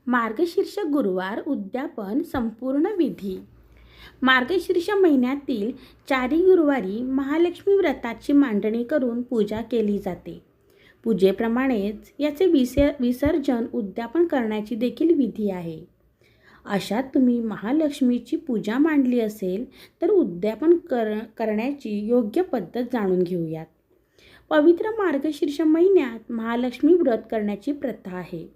मार्गशीर्ष गुरुवार उद्यापन संपूर्ण विधी. मार्गशीर्ष महिन्यातील 4 गुरुवारी महालक्ष्मी व्रताची मांडणी करून पूजा केली जाते. पूजेप्रमाणेच याचे विसर्जन उद्यापन करण्याची देखील विधी आहे. अशात तुम्ही महालक्ष्मीची पूजा मांडली असेल तर उद्यापन करण्याची योग्य पद्धत जाणून घेऊयात. पवित्र मार्गशीर्ष महिन्यात महालक्ष्मी व्रत करण्याची प्रथा आहे.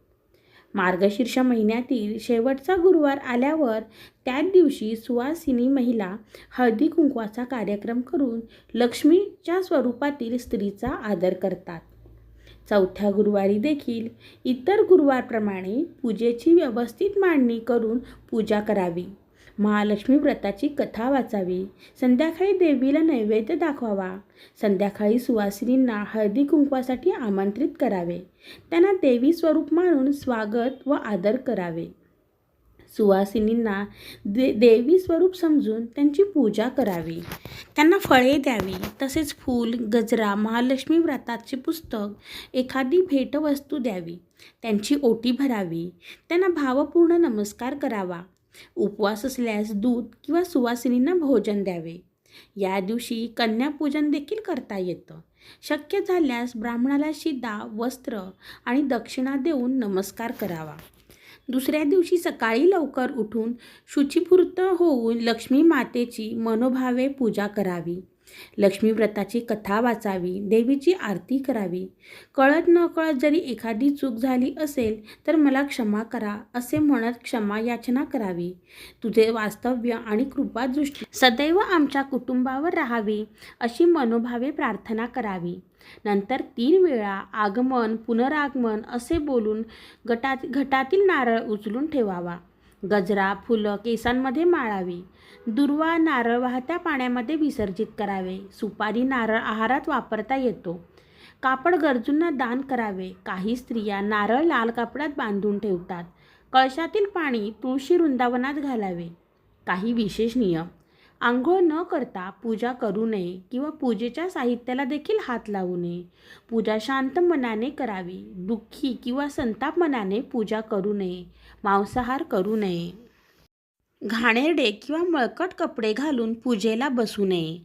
मार्गशीर्ष महिन्यातील शेवटचा गुरुवार आल्यावर त्याच दिवशी सुवासिनी महिला हळदी कुंकवाचा कार्यक्रम करून लक्ष्मीच्या स्वरूपातील स्त्रीचा आदर करतात. चौथ्या गुरुवारी देखील इतर गुरुवारप्रमाणे पूजेची व्यवस्थित मांडणी करून पूजा करावी. महालक्ष्मी व्रताची कथा वाचावी. संध्याकाळी देवीला नैवेद्य दाखवावा. संध्याकाळी सुवासिनींना हळदी कुंकवासाठी आमंत्रित करावे. त्यांना देवी स्वरूप मानून स्वागत व आदर करावे. सुवासिनींना देवी स्वरूप समजून त्यांची पूजा करावी. त्यांना फळे द्यावी. तसेच फूल, गजरा, महालक्ष्मी व्रताचे पुस्तक, एखादी भेटवस्तू द्यावी. त्यांची ओटी भरावी. त्यांना भावपूर्ण नमस्कार करावा. उपवास असल्यास दूध किंवा सुवासिनींना भोजन द्यावे. या दिवशी कन्यापूजन देखील करता येतं. शक्य झाल्यास ब्राह्मणाला शिदा, वस्त्र आणि दक्षिणा देऊन नमस्कार करावा. दुसऱ्या दिवशी सकाळी लवकर उठून शुचिपूर्त होऊन लक्ष्मी मातेची मनोभावे पूजा करावी. लक्ष्मी व्रताची कथा वाचावी. देवीची आरती करावी. कळत न कळत जरी एखादी चूक झाली असेल तर मला क्षमा करा असे म्हणत क्षमा याचना करावी. तुझे वास्तव्य आणि कृपादृष्टी सदैव आमच्या कुटुंबावर राहावी अशी मनोभावे प्रार्थना करावी. नंतर 3 वेळा आगमन पुनरागमन असे बोलून घटातील नारळ उचलून ठेवावा. गजरा, फुलं केसांमध्ये माळावी. दुर्वा, नारळ वाहत्या पाण्यामध्ये विसर्जित करावे. सुपारी, नारळ आहारात वापरता येतो. कापड गरजूंना दान करावे. काही स्त्रिया नारळ लाल कापडात बांधून ठेवतात. कळशातील पाणी तुळशी वृंदावनात घालावे. काही विशेष नियम: आंघोळ न करता पूजा करू नये किंवा पूजेच्या साहित्याला देखील हात लावू नये. पूजा शांत मनाने करावी. दुःखी किंवा संताप मनाने पूजा करू नये. मांसाहार करू नये. घाणेरडे किंवा मळकट कपडे घालून पूजेला बसू नये.